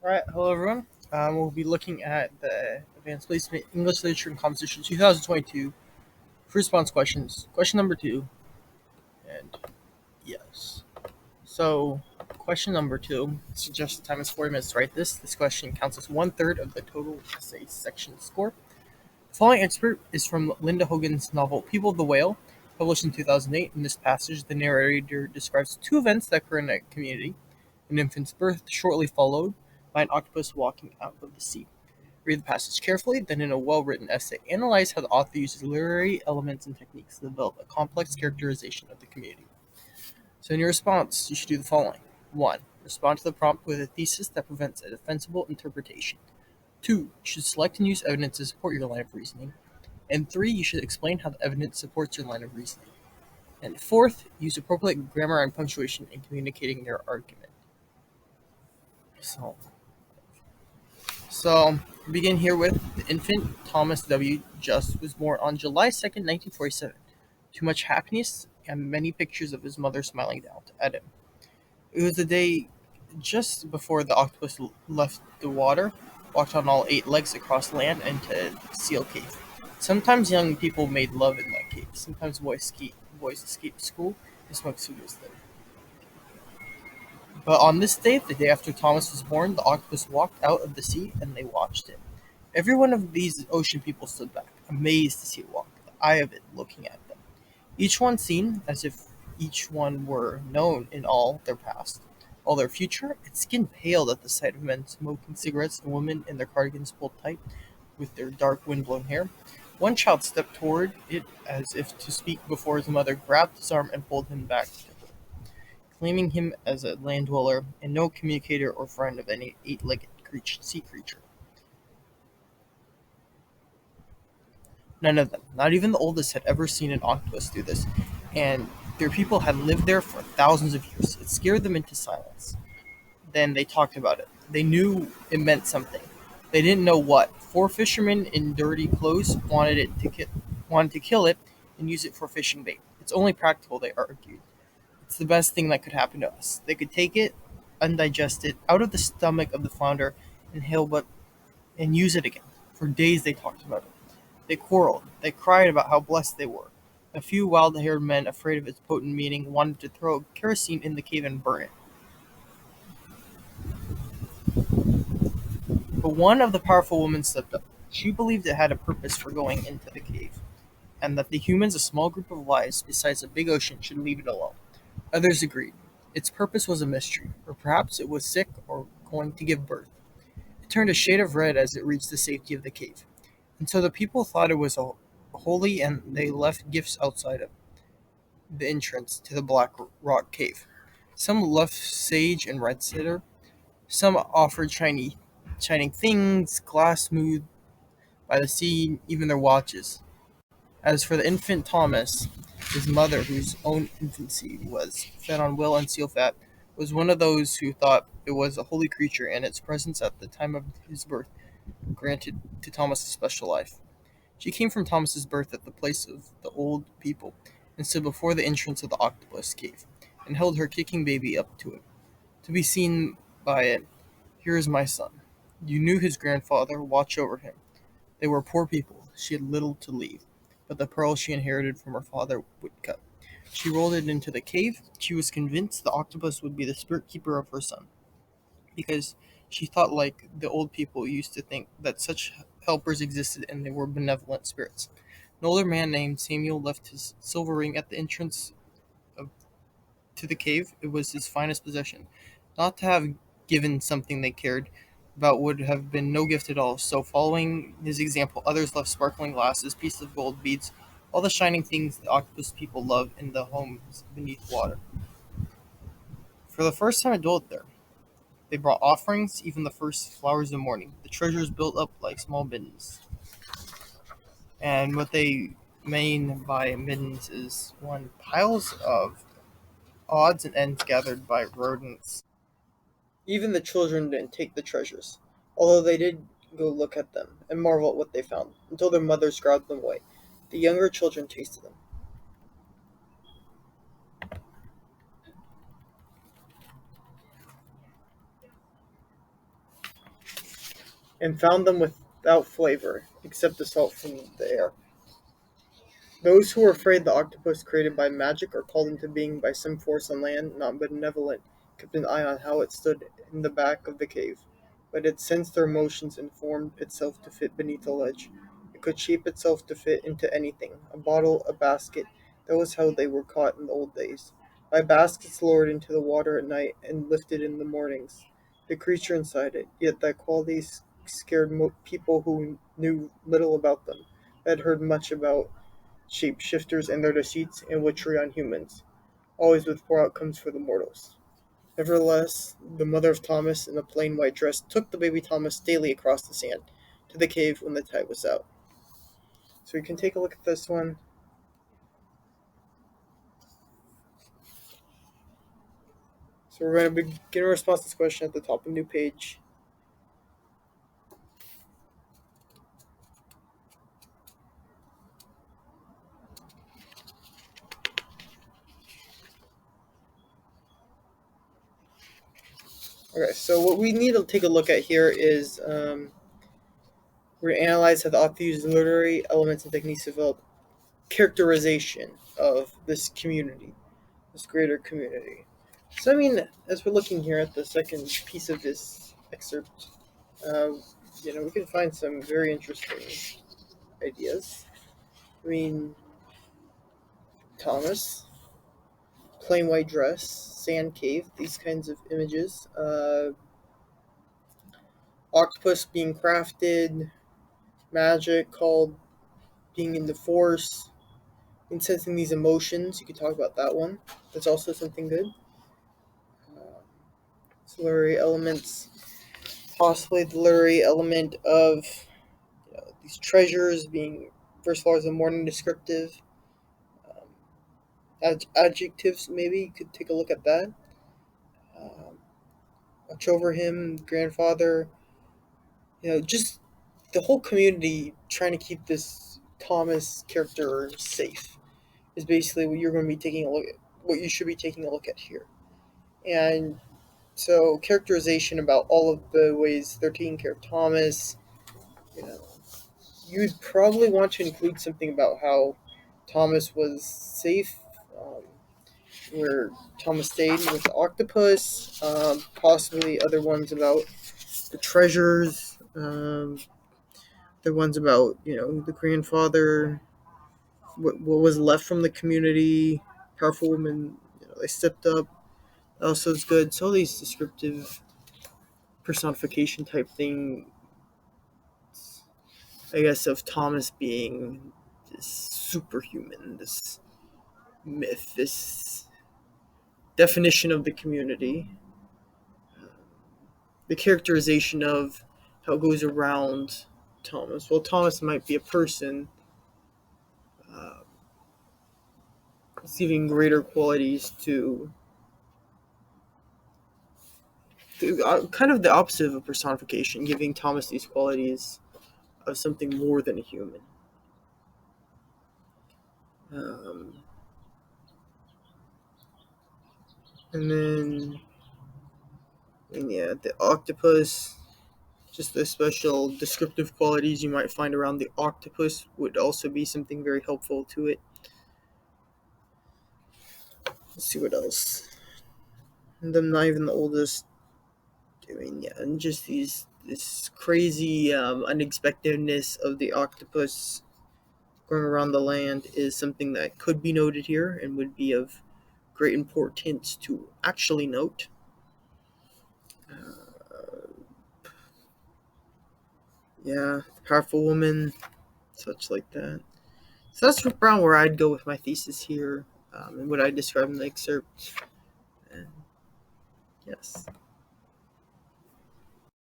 Alright, hello everyone. We'll be looking at the Advanced Placement English Literature and Composition 2022 for response questions. Question number 2, and yes. So, question number 2, suggested time is 40 minutes to write this. This question counts as 1/3 of the total essay section score. The following excerpt is from Linda Hogan's novel People of the Whale, published in 2008. In this passage, the narrator describes two events that occur in a community: an infant's birth, shortly followed by an octopus walking out of the sea. Read the passage carefully, then in a well-written essay, analyze how the author uses literary elements and techniques to develop a complex characterization of the community. So in your response, you should do the following. 1. Respond to the prompt with a thesis that prevents a defensible interpretation. 2. You should select and use evidence to support your line of reasoning. And 3. You should explain how the evidence supports your line of reasoning. And 4th, use appropriate grammar and punctuation in communicating your argument. So begin here with the infant Thomas W. Just was born on July 2nd, 1947. Too much happiness and many pictures of his mother smiling down at him. It was the day just before the octopus left the water, walked on all 8 legs across land into Seal Cave. Sometimes young people made love in that cave. Sometimes boys escaped school and smoked cigars there. But on this day, the day after Thomas was born, the octopus walked out of the sea and they watched him. Every one of these ocean people stood back, amazed to see it walk, the eye of it looking at them. Each one seemed as if each one were known in all their past, all their future. Its skin paled at the sight of men smoking cigarettes and women in their cardigans pulled tight with their dark wind-blown hair. One child stepped toward it as if to speak before his mother grabbed his arm and pulled him back to her, claiming him as a land dweller and no communicator or friend of any 8-legged sea creature. None of them, not even the oldest, had ever seen an octopus do this, and their people had lived there for thousands of years. It scared them into silence. Then they talked about it. They knew it meant something. They didn't know what. 4 fishermen in dirty clothes wanted to kill it and use it for fishing bait. It's only practical, they argued. It's the best thing that could happen to us. They could take it, undigested, out of the stomach of the flounder, and use it again. For days they talked about it. They quarreled. They cried about how blessed they were. A few wild-haired men, afraid of its potent meaning, wanted to throw kerosene in the cave and burn it. But one of the powerful women stepped up. She believed it had a purpose for going into the cave, and that the humans, a small group of lives besides a big ocean, should leave it alone. Others agreed. Its purpose was a mystery, or perhaps it was sick or going to give birth. It turned a shade of red as it reached the safety of the cave, and so the people thought it was holy, and they left gifts outside of the entrance to the Black Rock Cave. Some left sage and red cedar. Some offered shining things, glass smoothed by the sea, even their watches. As for the infant Thomas, his mother, whose own infancy was fed on whale and seal fat, was one of those who thought it was a holy creature, and its presence at the time of his birth granted to Thomas a special life. She came from Thomas's birth at the place of the old people, and stood before the entrance of the octopus cave, and held her kicking baby up to it, to be seen by it. Here is my son. You knew his grandfather. Watch over him. They were poor people. She had little to leave, but the pearl she inherited from her father would cut. She rolled it into the cave. She was convinced the octopus would be the spirit keeper of her son, because she thought, like the old people used to think, that such helpers existed and they were benevolent spirits. An older man named Samuel left his silver ring at the entrance of, to the cave. It was his finest possession. Not to have given something they cared about would have been no gift at all. So, following his example, others left sparkling glasses, pieces of gold, beads, all the shining things the octopus people love in the homes beneath water. For the first time it dwelt there. They brought offerings, even the first flowers of morning. The treasures built up like small middens. And what they mean by middens is, one, piles of odds and ends gathered by rodents. Even the children didn't take the treasures, although they did go look at them and marvel at what they found, until their mothers grabbed them away. The younger children tasted them. and found them without flavor, except the salt from the air. Those who were afraid the octopus created by magic or called into being by some force on land, not benevolent, kept an eye on how it stood in the back of the cave. But it sensed their motions and formed itself to fit beneath the ledge. It could shape itself to fit into anything, a bottle, a basket. That was how they were caught in the old days. By baskets lowered into the water at night and lifted in the mornings. The creature inside it, yet that quality scared people who knew little about them, had heard much about shapeshifters and their deceits and witchery on humans, always with poor outcomes for the mortals. Nevertheless, the mother of Thomas, in a plain white dress, took the baby Thomas daily across the sand to the cave when the tide was out. So we can take a look at this one. So we're going to begin a response to this question at the top of a new page. Okay, so what we need to take a look at here is we're going to analyze how the author used literary elements and techniques to develop characterization of this community, this greater community. So, I mean, as we're looking here at the second piece of this excerpt, we can find some very interesting ideas. I mean, Thomas, plain white dress, sand cave, these kinds of images. Octopus being crafted, magic called being in the force, and sensing these emotions. You could talk about that one. That's also something good. Literary elements, possibly the literary element of these treasures being, first of all, as a more descriptive. Adjectives, maybe you could take a look at that. Watch over him, grandfather. Just the whole community trying to keep this Thomas character safe is basically what you're going to be taking a look at. What you should be taking a look at here, and so characterization about all of the ways they're taking care of Thomas. You know, you'd probably want to include something about how Thomas was safe, where Thomas stayed with the octopus, possibly other ones about the treasures, the ones about, the grandfather, what was left from the community, powerful women, they stepped up. Also, is good. So all these descriptive personification type thing, I guess, of Thomas being this superhuman, this myth, this definition of the community, the characterization of how it goes around Thomas. Well, Thomas might be a person, uh, receiving greater qualities to kind of the opposite of a personification, giving Thomas these qualities of something more than a human. Um, and then, the octopus, just the special descriptive qualities you might find around the octopus would also be something very helpful to it. Let's see what else. And them not even the oldest. And just this crazy unexpectedness of the octopus going around the land is something that could be noted here and would be of great importance to actually note. Powerful woman, such like that. So that's around where I'd go with my thesis here, and what I described in the excerpt. And yes.